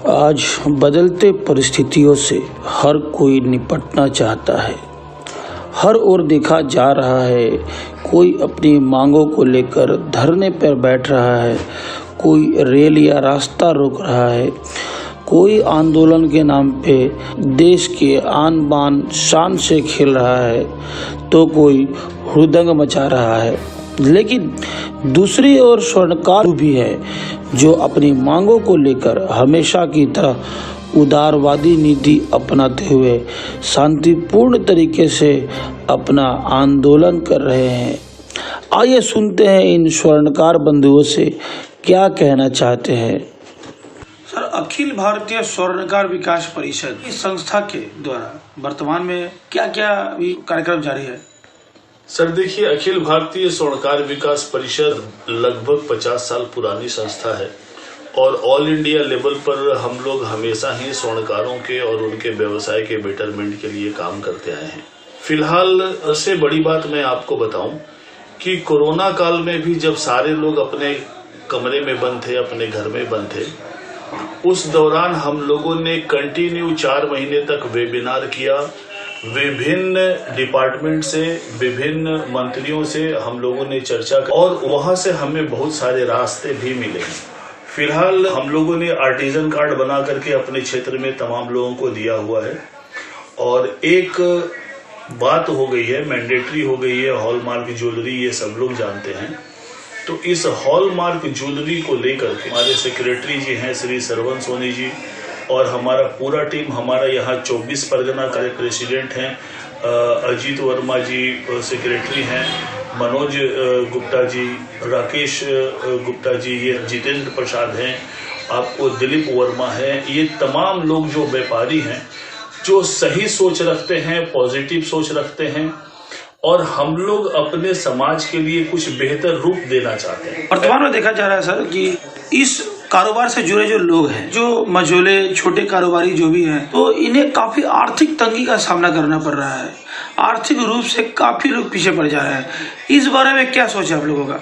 आज बदलते परिस्थितियों से हर कोई निपटना चाहता है। हर ओर देखा जा रहा है, कोई अपनी मांगों को लेकर धरने पर बैठ रहा है, कोई रेल या रास्ता रोक रहा है, कोई आंदोलन के नाम पे देश के आन बान शान से खेल रहा है, तो कोई हुड़दंग मचा रहा है। लेकिन दूसरी ओर स्वर्णकार भी है, जो अपनी मांगों को लेकर हमेशा की तरह उदारवादी नीति अपनाते हुए शांतिपूर्ण तरीके से अपना आंदोलन कर रहे हैं। आइए सुनते हैं इन स्वर्णकार बंधुओं से क्या कहना चाहते हैं। सर, अखिल भारतीय स्वर्णकार विकास परिषद इस संस्था के द्वारा वर्तमान में क्या क्या कार्यक्रम जारी है? सर देखिए, अखिल भारतीय स्वर्णकार विकास परिषद लगभग 50 साल पुरानी संस्था है और ऑल इंडिया लेवल पर हम लोग हमेशा ही स्वर्णकारों के और उनके व्यवसाय के बेटरमेंट के लिए काम करते आए हैं। फिलहाल सबसे बड़ी बात मैं आपको बताऊं कि कोरोना काल में भी जब सारे लोग अपने कमरे में बंद थे, अपने घर में बंद थे, उस दौरान हम लोगों ने कंटिन्यू 4 महीने तक वेबिनार किया। विभिन्न डिपार्टमेंट से, विभिन्न मंत्रियों से हम लोगों ने चर्चा की और वहां से हमें बहुत सारे रास्ते भी मिले। फिलहाल हम लोगों ने आर्टिजन कार्ड बना करके अपने क्षेत्र में तमाम लोगों को दिया हुआ है और एक बात हो गई है, मैंडेटरी हो गई है, हॉलमार्क ज्वेलरी, ये सब लोग जानते हैं। तो इस हॉलमार्क ज्वेलरी को लेकर के हमारे सेक्रेटरी जी हैं श्री सरवन सोनी जी और हमारा पूरा टीम, हमारा यहाँ 24 परगना का प्रेसिडेंट हैं, अजीत वर्मा जी सेक्रेटरी हैं, मनोज गुप्ता जी, राकेश गुप्ता जी, ये जितेंद्र प्रसाद हैं, आपको दिलीप वर्मा है। ये तमाम लोग जो व्यापारी हैं, जो सही सोच रखते हैं, पॉजिटिव सोच रखते हैं और हम लोग अपने समाज के लिए कुछ बेहतर रूप देना चाहते हैं। वर्तमान में देखा जा रहा है सर कि इस कारोबार से जुड़े जो लोग हैं, जो मझोले छोटे कारोबारी जो भी हैं, तो इन्हें काफी आर्थिक तंगी का सामना करना पड़ रहा है। आर्थिक रूप से काफी लोग पीछे पड़ जा रहे हैं। इस बारे में क्या सोच है आप लोगों का?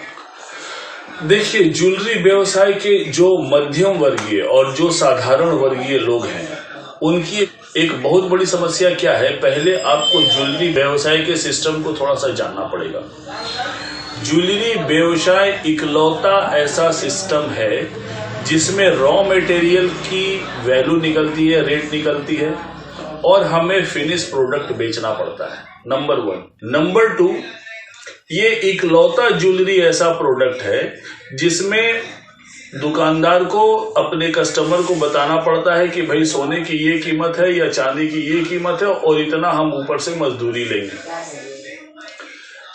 देखिए, ज्वेलरी व्यवसाय के जो मध्यम वर्गीय और जो साधारण वर्गीय लोग हैं, उनकी एक बहुत बड़ी समस्या क्या है, पहले आपको ज्वेलरी व्यवसाय के सिस्टम को थोड़ा सा जानना पड़ेगा। ज्वेलरी व्यवसाय इकलौता ऐसा सिस्टम है जिसमें रॉ मटेरियल की वैल्यू निकलती है, रेट निकलती है और हमें फिनिश प्रोडक्ट बेचना पड़ता है, नंबर 1। नंबर 2, ये इकलौता ज्वेलरी ऐसा प्रोडक्ट है जिसमें दुकानदार को अपने कस्टमर को बताना पड़ता है कि भाई सोने की ये कीमत है या चांदी की ये कीमत है और इतना हम ऊपर से मजदूरी लेंगे।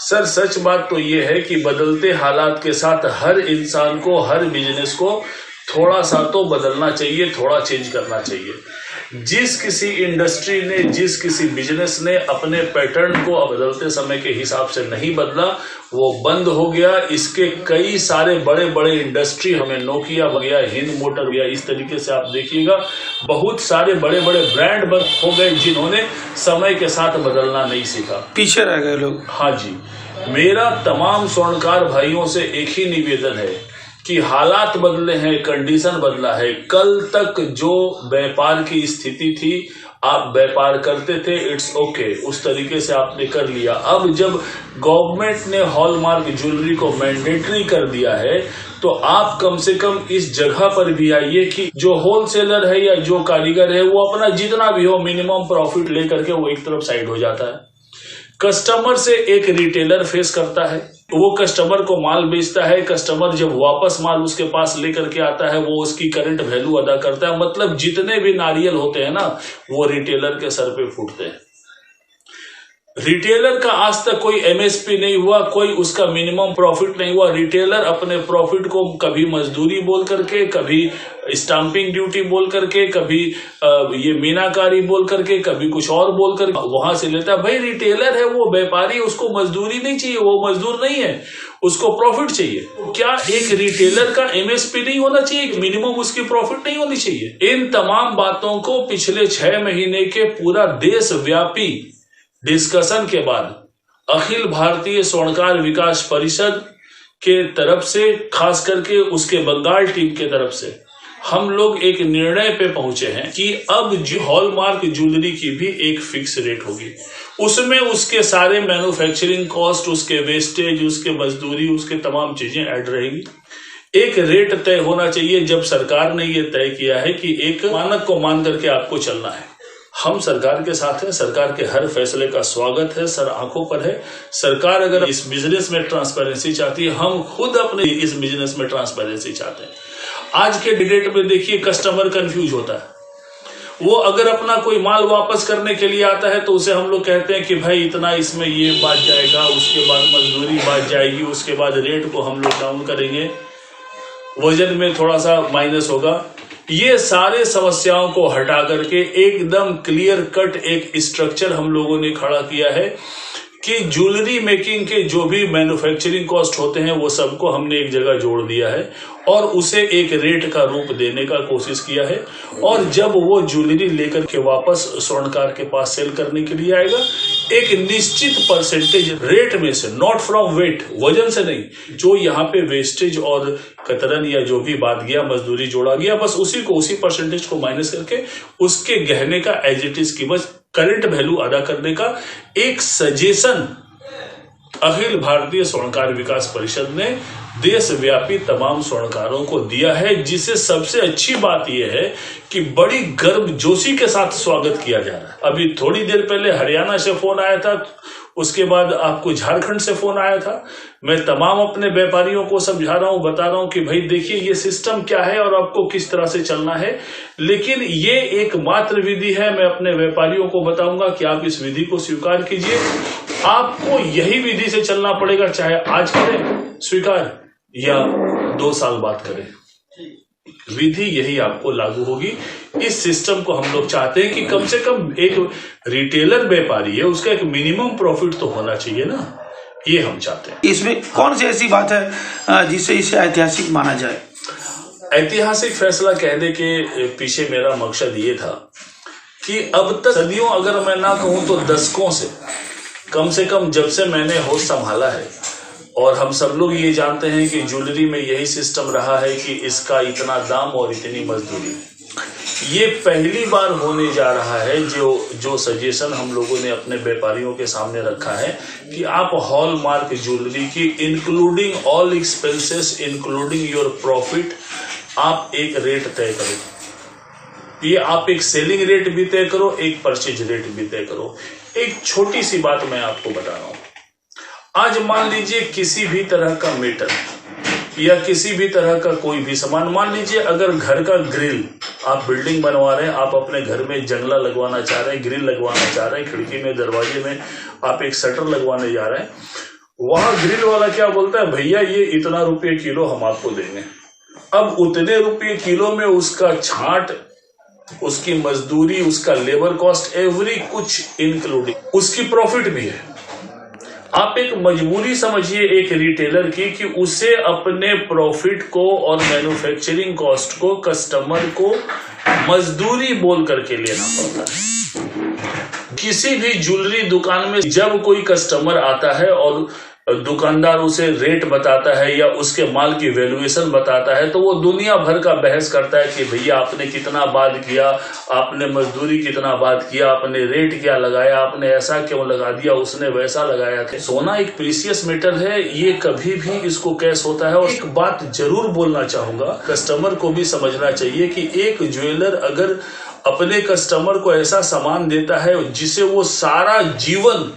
सर सच बात तो ये है कि बदलते हालात के साथ हर इंसान को, हर बिजनेस को थोड़ा सा तो बदलना चाहिए, थोड़ा चेंज करना चाहिए। जिस किसी इंडस्ट्री ने, जिस किसी बिजनेस ने अपने पैटर्न को बदलते समय के हिसाब से नहीं बदला, वो बंद हो गया। इसके कई सारे बड़े बड़े इंडस्ट्री, हमें नोकिया हो गया, हिंद मोटर हो गया, इस तरीके से आप देखिएगा बहुत सारे बड़े बड़े ब्रांड बंद हो गए जिन्होंने समय के साथ बदलना नहीं सीखा, पीछे रह गए लोग। हाँ जी, मेरा तमाम स्वर्णकार भाइयों से एक ही निवेदन है कि हालात बदले हैं, कंडीशन बदला है। कल तक जो व्यापार की स्थिति थी, आप व्यापार करते थे, इट्स ओके, उस तरीके से आपने कर लिया। अब जब गवर्नमेंट ने हॉलमार्क ज्वेलरी को मैंडेटरी कर दिया है, तो आप कम से कम इस जगह पर भी आइए कि जो होलसेलर है या जो कारीगर है, वो अपना जितना भी हो मिनिमम प्रॉफिट लेकर के वो एक तरफ साइड हो जाता है। कस्टमर से एक रिटेलर फेस करता है, वो कस्टमर को माल बेचता है, कस्टमर जब वापस माल उसके पास लेकर के आता है, वो उसकी करंट वैल्यू अदा करता है। मतलब जितने भी नारियल होते हैं ना, वो रिटेलर के सर पे फूटते हैं। रिटेलर का आज तक कोई एमएसपी नहीं हुआ, कोई उसका मिनिमम प्रॉफिट नहीं हुआ। रिटेलर अपने प्रॉफिट को कभी मजदूरी बोल करके, कभी स्टाम्पिंग ड्यूटी बोल करके, कभी ये मीनाकारी बोल करके, कभी कुछ और बोल करके वहां से लेता है। भाई रिटेलर है, वो व्यापारी, उसको मजदूरी नहीं चाहिए, वो मजदूर नहीं है, उसको प्रॉफिट चाहिए। क्या एक रिटेलर का एमएसपी नहीं होना चाहिए, मिनिमम उसकी प्रॉफिट नहीं होनी चाहिए? इन तमाम बातों को पिछले 6 महीने के पूरा देशव्यापी डिस्कशन के बाद अखिल भारतीय स्वर्णकार विकास परिषद के तरफ से, खास करके उसके बंगाल टीम के तरफ से, हम लोग एक निर्णय पे पहुंचे हैं कि अब हॉलमार्क ज्वेलरी की भी एक फिक्स रेट होगी। उसमें उसके सारे मैन्युफैक्चरिंग कॉस्ट, उसके वेस्टेज, उसके मजदूरी, उसके तमाम चीजें ऐड रहेगी। एक रेट तय होना चाहिए। जब सरकार ने ये तय किया है कि एक मानक को मान करके आपको चलना है, हम सरकार के साथ हैं। सरकार के हर फैसले का स्वागत है, सर आंखों पर है। सरकार अगर इस बिजनेस में ट्रांसपेरेंसी चाहती है, हम खुद अपने इस बिजनेस में ट्रांसपेरेंसी चाहते हैं। आज के डेट में देखिए कस्टमर कंफ्यूज होता है। वो अगर अपना कोई माल वापस करने के लिए आता है तो उसे हम लोग कहते हैं कि भाई इतना इसमें ये बात जाएगा, उसके बाद मजदूरी बात जाएगी, उसके बाद रेट को हम लोग डाउन करेंगे, वजन में थोड़ा सा माइनस होगा। ये सारे समस्याओं को हटा करके एकदम क्लियर कट एक स्ट्रक्चर हम लोगों ने खड़ा किया है कि ज्वेलरी मेकिंग के जो भी मैन्युफैक्चरिंग कॉस्ट होते हैं वो सबको हमने एक जगह जोड़ दिया है और उसे एक रेट का रूप देने का कोशिश किया है। और जब वो ज्वेलरी लेकर के वापस स्वर्णकार के पास सेल करने के लिए आएगा, एक निश्चित परसेंटेज रेट में से, नॉट फ्रॉम वेट, वजन से नहीं, जो यहाँ पे वेस्टेज और कतरन या जो भी बात गया, मजदूरी जोड़ा गया, बस उसी परसेंटेज को माइनस करके उसके गहने का एज इट इज कीमत, करंट वैल्यू अदा करने का एक सजेशन अखिल भारतीय स्वर्णकार विकास परिषद ने देशव्यापी तमाम स्वर्णकारों को दिया है। जिसे सबसे अच्छी बात यह है कि बड़ी गर्मजोशी के साथ स्वागत किया जा रहा है। अभी थोड़ी देर पहले हरियाणा से फोन आया था, उसके बाद आपको झारखंड से फोन आया था। मैं तमाम अपने व्यापारियों को समझा रहा हूं, बता रहा हूं कि भाई देखिए ये सिस्टम क्या है और आपको किस तरह से चलना है। लेकिन ये एकमात्र विधि है। मैं अपने व्यापारियों को बताऊंगा कि आप इस विधि को स्वीकार कीजिए। आपको यही विधि से चलना पड़ेगा, चाहे आज करें स्वीकार या 2 साल बाद करें, विधि यही आपको लागू होगी। इस सिस्टम को हम लोग चाहते हैं कि कम से कम एक रिटेलर व्यापारी है, उसका एक मिनिमम प्रॉफिट तो होना चाहिए ना, ये हम चाहते हैं। इसमें कौन सी ऐसी बात है जिससे इसे ऐतिहासिक माना जाए? ऐतिहासिक फैसला कहने के पीछे मेरा मकसद ये था कि अब तक सदियों, अगर मैं ना कहूं तो दशकों से, कम जब से मैंने होश संभाला है, और हम सब लोग ये जानते हैं कि ज्वेलरी में यही सिस्टम रहा है कि इसका इतना दाम और इतनी मजदूरी। ये पहली बार होने जा रहा है जो सजेशन हम लोगों ने अपने व्यापारियों के सामने रखा है कि आप हॉलमार्क ज्वेलरी की including all expenses, including your profit, आप एक रेट तय करो। ये आप एक सेलिंग रेट भी तय करो, एक परचेज रेट भी तय करो। एक छोटी सी बात मैं आपको बता रहा हूं। आज मान लीजिए किसी भी तरह का मेटल या किसी भी तरह का कोई भी सामान, मान लीजिए अगर घर का ग्रिल, आप बिल्डिंग बनवा रहे हैं, आप अपने घर में जंगला लगवाना चाह रहे हैं, ग्रिल लगवाना चाह रहे हैं, खिड़की में, दरवाजे में आप एक शटर लगवाने जा रहे हैं, वहां ग्रिल वाला क्या बोलता है, भैया ये इतना रुपये किलो हम आपको देंगे। अब उतने रुपये किलो में उसका छांट, उसकी मजदूरी, उसका लेबर कॉस्ट, एवरी कुछ इंक्लूडिंग, उसकी प्रॉफिट भी है। आप एक मजबूरी समझिए एक रिटेलर की कि उसे अपने प्रॉफिट को और मैन्युफैक्चरिंग कॉस्ट को कस्टमर को मजदूरी बोल करके लेना पड़ता है। किसी भी ज्वेलरी दुकान में जब कोई कस्टमर आता है और दुकानदार उसे रेट बताता है या उसके माल की वैल्यूएशन बताता है, तो वो दुनिया भर का बहस करता है कि भैया आपने कितना बात किया, आपने मजदूरी कितना बात किया, आपने रेट क्या लगाया, आपने ऐसा क्यों लगा दिया, उसने वैसा लगाया था। सोना एक प्रीशियस मेटल है, ये कभी भी इसको कैश होता है। और एक बात जरूर बोलना चाहूंगा, कस्टमर को भी समझना चाहिए कि एक ज्वेलर अगर अपने कस्टमर को ऐसा सामान देता है जिसे वो सारा जीवन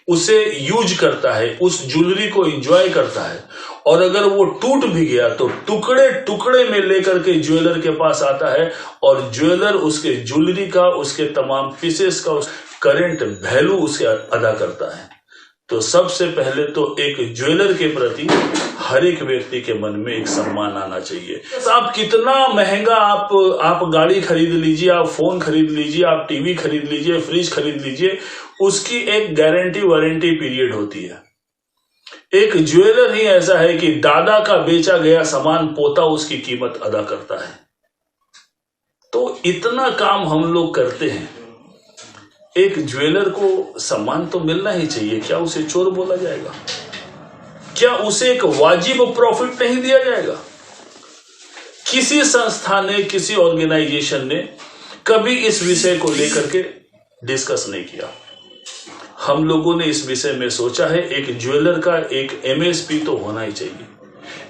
उसे यूज करता है, उस ज्वेलरी को एंजॉय करता है, और अगर वो टूट भी गया तो टुकड़े टुकड़े में लेकर के ज्वेलर के पास आता है और ज्वेलर उसके ज्वेलरी का, उसके तमाम पीसेस का करंट वैल्यू उसे अदा करता है। तो सबसे पहले तो एक ज्वेलर के प्रति हर एक व्यक्ति के मन में एक सम्मान आना चाहिए। आप कितना महंगा आप गाड़ी खरीद लीजिए, आप फोन खरीद लीजिए, आप टीवी खरीद लीजिए, फ्रिज खरीद लीजिए, उसकी एक गारंटी वारंटी पीरियड होती है। एक ज्वेलर ही ऐसा है कि दादा का बेचा गया सामान पोता उसकी कीमत अदा करता है। तो इतना काम हम लोग करते हैं, एक ज्वेलर को सम्मान तो मिलना ही चाहिए। क्या उसे चोर बोला जाएगा? क्या उसे एक वाजिब प्रॉफिट नहीं दिया जाएगा? किसी संस्था ने, किसी ऑर्गेनाइजेशन ने कभी इस विषय को लेकर के डिस्कस नहीं किया। हम लोगों ने इस विषय में सोचा है एक ज्वेलर का एक एमएसपी तो होना ही चाहिए,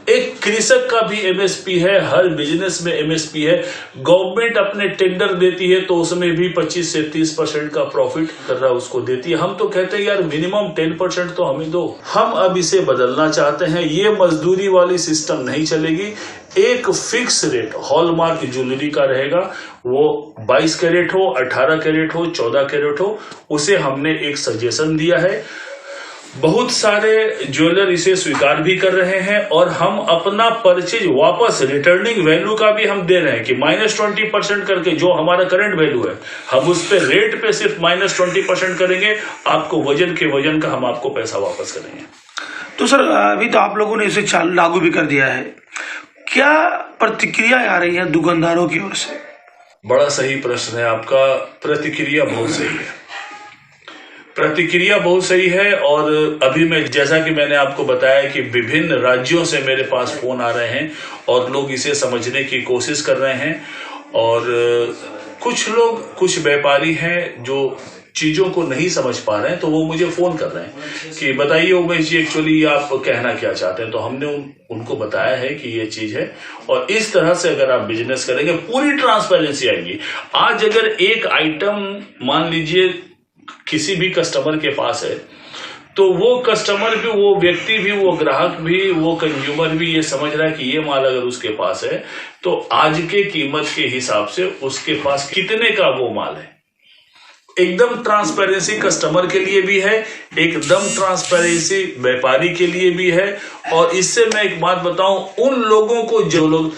एक कृषक का भी एमएसपी है, हर बिजनेस में एमएसपी है। गवर्नमेंट अपने टेंडर देती है तो उसमें भी 25 से 30% का प्रॉफिट कर रहा उसको देती है। हम तो कहते हैं यार मिनिमम 10% तो हमें दो। हम अब इसे बदलना चाहते हैं, ये मजदूरी वाली सिस्टम नहीं चलेगी। एक फिक्स रेट हॉलमार्क ज्वेलरी का रहेगा, वो 22 कैरेट हो, 18 कैरेट हो, 14 कैरेट हो, उसे हमने एक सजेशन दिया है। बहुत सारे ज्वेलर इसे स्वीकार भी कर रहे हैं और हम अपना परचेज वापस रिटर्निंग वैल्यू का भी हम दे रहे हैं कि -20% करके जो हमारा करंट वैल्यू है हम उस पे रेट पे सिर्फ -20% करेंगे, आपको वजन के वजन का हम आपको पैसा वापस करेंगे। तो सर अभी तो आप लोगों ने इसे लागू भी कर दिया है, क्या प्रतिक्रिया आ रही है दुकानदारों की ओर से? बड़ा सही प्रश्न है आपका। प्रतिक्रिया बहुत सही है, प्रतिक्रिया बहुत सही है। और अभी मैं, जैसा कि मैंने आपको बताया कि विभिन्न राज्यों से मेरे पास फोन आ रहे हैं और लोग इसे समझने की कोशिश कर रहे हैं। और कुछ लोग, कुछ व्यापारी हैं जो चीजों को नहीं समझ पा रहे हैं, तो वो मुझे फोन कर रहे हैं कि बताइए उमेश जी एक्चुअली आप कहना क्या चाहते हैं। तो हमने उनको बताया है कि ये चीज है और इस तरह से अगर आप बिजनेस करेंगे पूरी ट्रांसपेरेंसी आएगी। आज अगर एक आइटम मान लीजिए किसी भी कस्टमर के पास है तो वो कस्टमर भी, वो व्यक्ति भी, वो ग्राहक भी, वो कंज्यूमर भी ये समझ रहा है कि ये माल अगर उसके पास है तो आज के कीमत के हिसाब से उसके पास कितने का वो माल है। एकदम ट्रांसपेरेंसी कस्टमर के लिए भी है, एकदम ट्रांसपेरेंसी व्यापारी के लिए भी है। और इससे मैं एक बात बताऊं, उन लोगों को जो लोग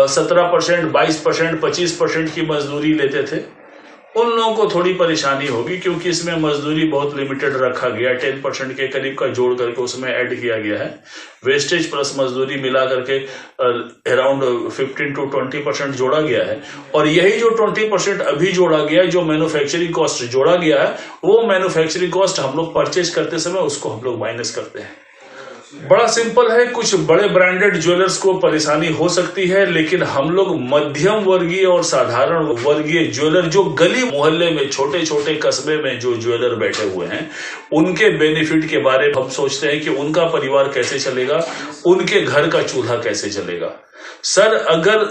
17%, 22%, 25% की मजदूरी लेते थे, उन लोगों को थोड़ी परेशानी होगी क्योंकि इसमें मजदूरी बहुत लिमिटेड रखा गया, 10% के करीब का जोड़ करके उसमें ऐड किया गया है। वेस्टेज प्लस मजदूरी मिला करके अराउंड 15 to 20% जोड़ा गया है। और यही जो 20% अभी जोड़ा गया है, जो मैन्युफैक्चरिंग कॉस्ट जोड़ा गया है, वो मैन्युफैक्चरिंग कॉस्ट हम लोग परचेज करते समय उसको हम लोग माइनस करते हैं। बड़ा सिंपल है। कुछ बड़े ब्रांडेड ज्वेलर्स को परेशानी हो सकती है, लेकिन हम लोग मध्यम वर्गीय और साधारण वर्गीय ज्वेलर, जो गली मोहल्ले में, छोटे छोटे कस्बे में जो ज्वेलर बैठे हुए हैं, उनके बेनिफिट के बारे में हम सोचते हैं कि उनका परिवार कैसे चलेगा, उनके घर का चूल्हा कैसे चलेगा। सर अगर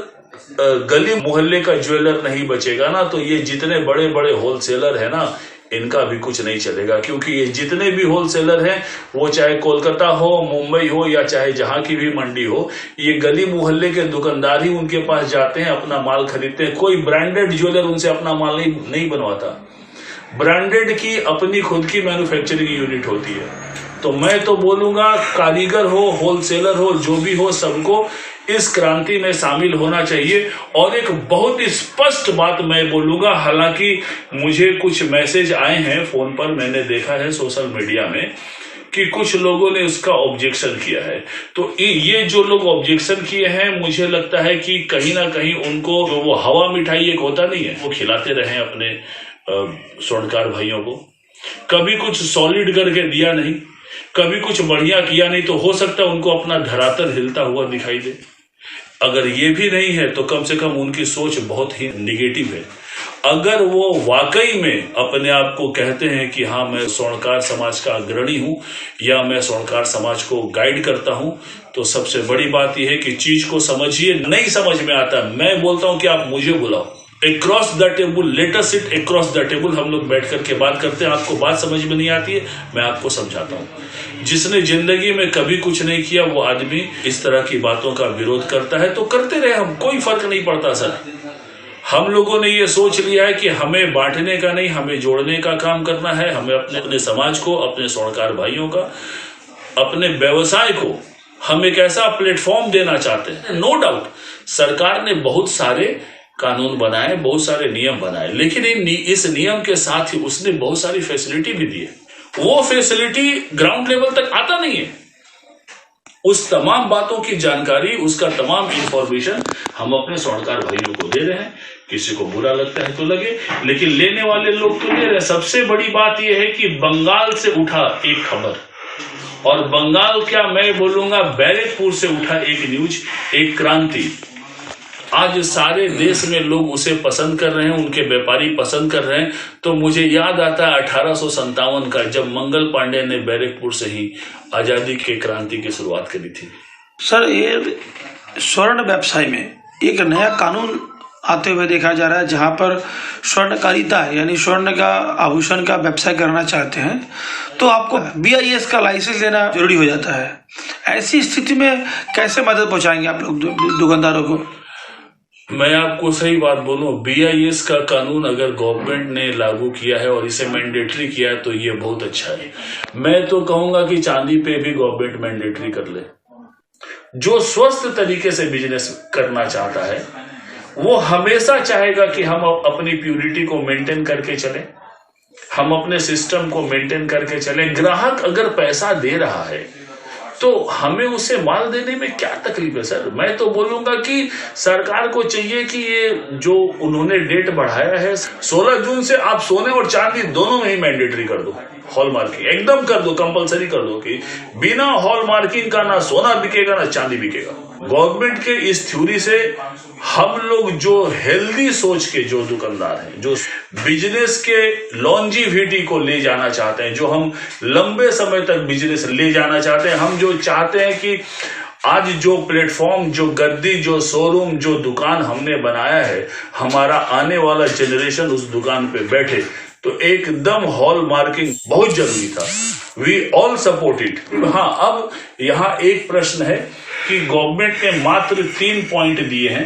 गली मोहल्ले का ज्वेलर नहीं बचेगा ना, तो ये जितने बड़े बड़े होलसेलर है ना, इनका भी कुछ नहीं चलेगा। क्योंकि ये जितने भी होलसेलर हैं, वो चाहे कोलकाता हो, मुंबई हो, या चाहे जहां की भी मंडी हो, ये गली मोहल्ले के दुकानदार ही उनके पास जाते हैं, अपना माल खरीदते हैं। कोई ब्रांडेड ज्वेलर उनसे अपना माल नहीं बनवाता। ब्रांडेड की अपनी खुद की मैन्युफैक्चरिंग यूनिट होती है। तो मैं तो बोलूंगा कारीगर हो, होलसेलर हो, जो भी हो, सबको इस क्रांति में शामिल होना चाहिए। और एक बहुत ही स्पष्ट बात मैं बोलूंगा, हालांकि मुझे कुछ मैसेज आए हैं फोन पर, मैंने देखा है सोशल मीडिया में कि कुछ लोगों ने उसका ऑब्जेक्शन किया है। तो ये जो लोग ऑब्जेक्शन किए हैं, मुझे लगता है कि कहीं ना कहीं उनको वो हवा मिठाई एक होता नहीं है, वो खिलाते रहे अपने स्वर्णकार भाइयों को। कभी कुछ सॉलिड करके दिया नहीं, कभी कुछ बढ़िया किया नहीं, तो हो सकता है उनको अपना धरातल हिलता हुआ दिखाई दे। अगर ये भी नहीं है तो कम से कम उनकी सोच बहुत ही निगेटिव है। अगर वो वाकई में अपने आप को कहते हैं कि हाँ मैं स्वर्णकार समाज का अग्रणी हूं या मैं स्वर्णकार समाज को गाइड करता हूं, तो सबसे बड़ी बात यह है कि चीज को समझिए। नहीं समझ में आता, मैं बोलता हूं कि आप मुझे बुलाओ, across the table, let us sit across the table, हम लोग बैठ करके बात करते हैं। आपको बात समझ में नहीं आती है, मैं आपको समझाता हूँ। जिसने जिंदगी में कभी कुछ नहीं किया वो आदमी इस तरह की बातों का विरोध करता है, तो करते रहे, हम कोई फर्क नहीं पड़ता। सर हम लोगों ने ये सोच लिया है कि हमें बांटने का नहीं, हमें जोड़ने का काम करना है। हमें अपने समाज को, अपने स्वर्णकार भाइयों का, अपने व्यवसाय को हम एक ऐसा प्लेटफॉर्म देना चाहते हैं। नो डाउट सरकार ने बहुत सारे कानून बनाए, बहुत सारे नियम बनाए, लेकिन इस नियम के साथ ही उसने बहुत सारी फैसिलिटी भी दी है। वो फैसिलिटी ग्राउंड लेवल तक आता नहीं है। उस तमाम बातों की जानकारी, उसका तमाम इंफॉर्मेशन हम अपने स्वर्णकार भाइयों को दे रहे हैं। किसी को बुरा लगता है तो लगे, लेकिन लेने वाले लोग तो ले रहे हैं। सबसे बड़ी बात यह है कि बंगाल से उठा एक खबर, और बंगाल क्या मैं बोलूंगा बैरकपुर से उठा एक न्यूज, एक क्रांति। आज सारे देश में लोग उसे पसंद कर रहे हैं, उनके व्यापारी पसंद कर रहे हैं। तो मुझे याद आता है 1857 का, जब मंगल पांडे ने बैरकपुर से ही आजादी के क्रांति की शुरुआत करी थी। सर, ये स्वर्ण व्यवसाय में एक नया कानून आते हुए देखा जा रहा है, जहां पर स्वर्णकारिता यानी स्वर्ण का आभूषण का व्यवसाय करना चाहते हैं तो आपको BIS का लाइसेंस लेना जरूरी हो जाता है। ऐसी स्थिति में कैसे मदद पहुंचाएंगे आप लोग दुकानदारों को? मैं आपको सही बात बोलूं, BIS का कानून अगर गवर्नमेंट ने लागू किया है और इसे मैंडेटरी किया है तो ये बहुत अच्छा है। मैं तो कहूंगा कि चांदी पे भी गवर्नमेंट मैंडेटरी कर ले। जो स्वस्थ तरीके से बिजनेस करना चाहता है वो हमेशा चाहेगा कि हम अपनी प्यूरिटी को मेंटेन करके चले, हम अपने सिस्टम को मेंटेन करके चले। ग्राहक अगर पैसा दे रहा है तो हमें उसे माल देने में क्या तकलीफ है सर? मैं तो बोलूंगा कि सरकार को चाहिए कि ये जो उन्होंने डेट बढ़ाया है 16 जून से आप सोने और चांदी दोनों में ही मैंडेटरी कर दो, हॉलमार्किंग एकदम कर दो, कंपलसरी कर दो कि बिना हॉलमार्किंग का ना सोना बिकेगा ना चांदी बिकेगा। गवर्नमेंट के इस थ्योरी से हम लोग जो हेल्दी सोच के जो दुकानदार हैं, जो बिजनेस के लॉन्जिविटी को ले जाना चाहते हैं, जो हम लंबे समय तक बिजनेस ले जाना चाहते हैं, हम जो चाहते हैं कि आज जो प्लेटफॉर्म, जो गद्दी, जो शोरूम, जो दुकान हमने बनाया है, हमारा आने वाला जनरेशन उस दुकान पे बैठे, तो एकदम हॉल मार्किंग बहुत जरूरी था। We all support it. हाँ, अब यहाँ एक प्रश्न है कि गवर्नमेंट ने मात्र 3 पॉइंट दिए हैं,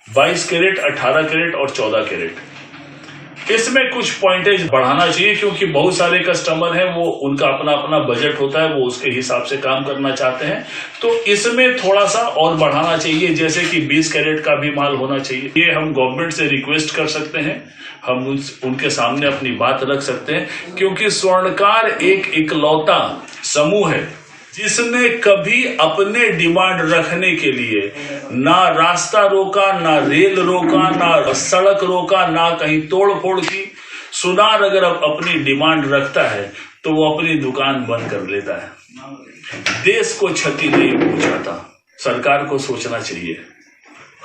22 कैरेट, 18 कैरेट और 14 कैरेट। इसमें कुछ पॉइंटेज बढ़ाना चाहिए क्योंकि बहुत सारे कस्टमर हैं, वो उनका अपना अपना बजट होता है, वो उसके हिसाब से काम करना चाहते हैं। तो इसमें थोड़ा सा और बढ़ाना चाहिए, जैसे कि 20 कैरेट का भी माल होना चाहिए। ये हम गवर्नमेंट से रिक्वेस्ट कर सकते हैं, हम उनके सामने अपनी बात रख सकते हैं, क्योंकि स्वर्णकार एक इकलौता समूह है जिसने कभी अपने डिमांड रखने के लिए ना रास्ता रोका, ना रेल रोका, ना सड़क रोका, ना कहीं तोड़ फोड़ की। सुनार अगर अपनी डिमांड रखता है तो वो अपनी दुकान बंद कर लेता है। देश को क्षति नहीं पहुंचाता। सरकार को सोचना चाहिए,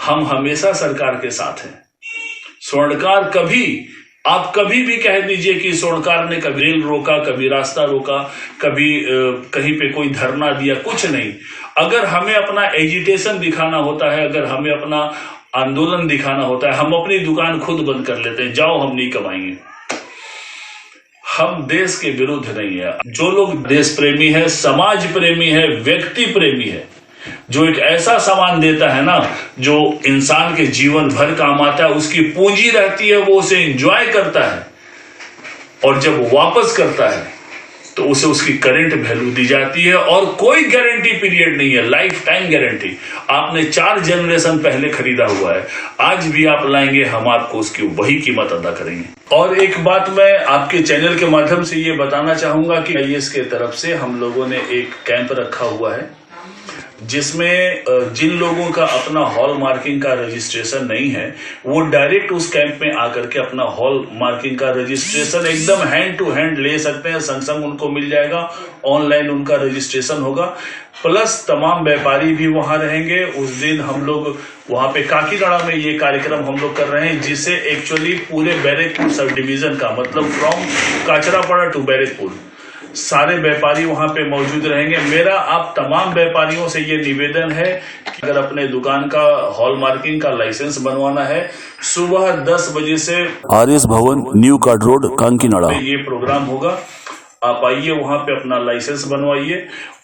हम हमेशा सरकार के साथ हैं। स्वर्णकार आप कभी भी कह दीजिए कि स्वर्णकार ने कभी रेल रोका, कभी रास्ता रोका, कभी कहीं पे कोई धरना दिया, कुछ नहीं। अगर हमें अपना एजिटेशन दिखाना होता है, अगर हमें अपना आंदोलन दिखाना होता है, हम अपनी दुकान खुद बंद कर लेते हैं, जाओ हम नहीं कमाएंगे। हम देश के विरुद्ध नहीं है। जो लोग देश प्रेमी है, समाज प्रेमी है, व्यक्ति प्रेमी है, जो एक ऐसा सामान देता है ना जो इंसान के जीवन भर काम आता है, उसकी पूंजी रहती है, वो उसे एंजॉय करता है और जब वापस करता है तो उसे उसकी करंट वैल्यू दी जाती है और कोई गारंटी पीरियड नहीं है, लाइफ टाइम गारंटी। आपने 4 जनरेशन पहले खरीदा हुआ है, आज भी आप लाएंगे, हम आपको उसकी वही कीमत अदा करेंगे। और एक बात मैं आपके चैनल के माध्यम से ये बताना चाहूंगा कि BIS के तरफ से हम लोगों ने एक कैंप रखा हुआ है जिसमें जिन लोगों का अपना हॉल मार्किंग का रजिस्ट्रेशन नहीं है वो डायरेक्ट उस कैंप में आकर के अपना हॉल मार्किंग का रजिस्ट्रेशन एकदम हैंड टू हैंड ले सकते हैं। संग संग उनको मिल जाएगा, ऑनलाइन उनका रजिस्ट्रेशन होगा। प्लस तमाम व्यापारी भी वहां रहेंगे। उस दिन हम लोग वहां पे काकीनाडा में ये कार्यक्रम हम लोग कर रहे हैं, जिसे एक्चुअली पूरे बैरकपुर सब डिवीजन का, मतलब फ्रॉम काचरापाड़ा टू बैरकपुर सारे व्यापारी वहां पे मौजूद रहेंगे। मेरा आप तमाम व्यापारियों से ये निवेदन है कि अगर अपने दुकान का हॉल मार्किंग का लाइसेंस बनवाना है, सुबह 10 बजे से RS भवन, न्यू कार्ड रोड, काकीनाडा ये प्रोग्राम होगा। आप आइए, वहां पे अपना लाइसेंस बनवाइए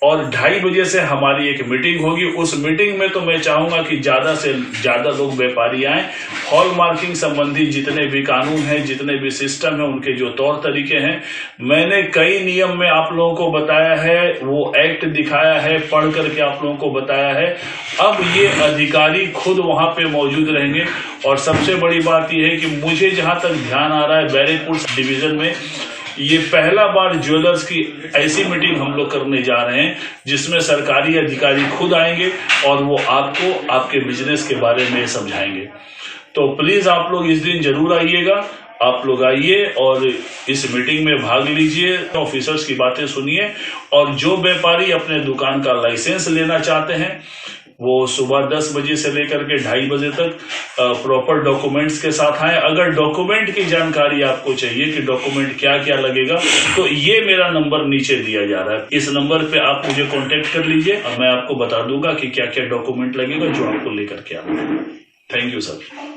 और 2:30 बजे से हमारी एक मीटिंग होगी। उस मीटिंग में तो मैं चाहूंगा कि ज्यादा से ज्यादा लोग व्यापारी आए। हॉल मार्किंग संबंधी जितने भी कानून हैं, जितने भी सिस्टम है, उनके जो तौर तरीके हैं, मैंने कई नियम में आप लोगों को बताया है, वो एक्ट दिखाया है, पढ़ करके आप लोगों को बताया है। अब ये अधिकारी खुद वहां पे मौजूद रहेंगे। और सबसे बड़ी बात यह है कि मुझे जहां तक ध्यान आ रहा है, बैरकपुर डिवीजन में ये पहला बार ज्वेलर्स की ऐसी मीटिंग हम लोग करने जा रहे हैं जिसमें सरकारी अधिकारी खुद आएंगे और वो आपको आपके बिजनेस के बारे में समझाएंगे। तो प्लीज आप लोग इस दिन जरूर आइएगा। आप लोग आइए और इस मीटिंग में भाग लीजिए, ऑफिसर्स की बातें सुनिए और जो व्यापारी अपने दुकान का लाइसेंस लेना चाहते हैं वो सुबह 10 बजे से लेकर के 2:30 बजे तक प्रॉपर डॉक्यूमेंट्स के साथ आए। अगर डॉक्यूमेंट की जानकारी आपको चाहिए कि डॉक्यूमेंट क्या क्या लगेगा, तो ये मेरा नंबर नीचे दिया जा रहा है, इस नंबर पे आप मुझे कांटेक्ट कर लीजिए और मैं आपको बता दूंगा कि क्या क्या डॉक्यूमेंट लगेगा जो आपको लेकर के आना है। Thank you sir.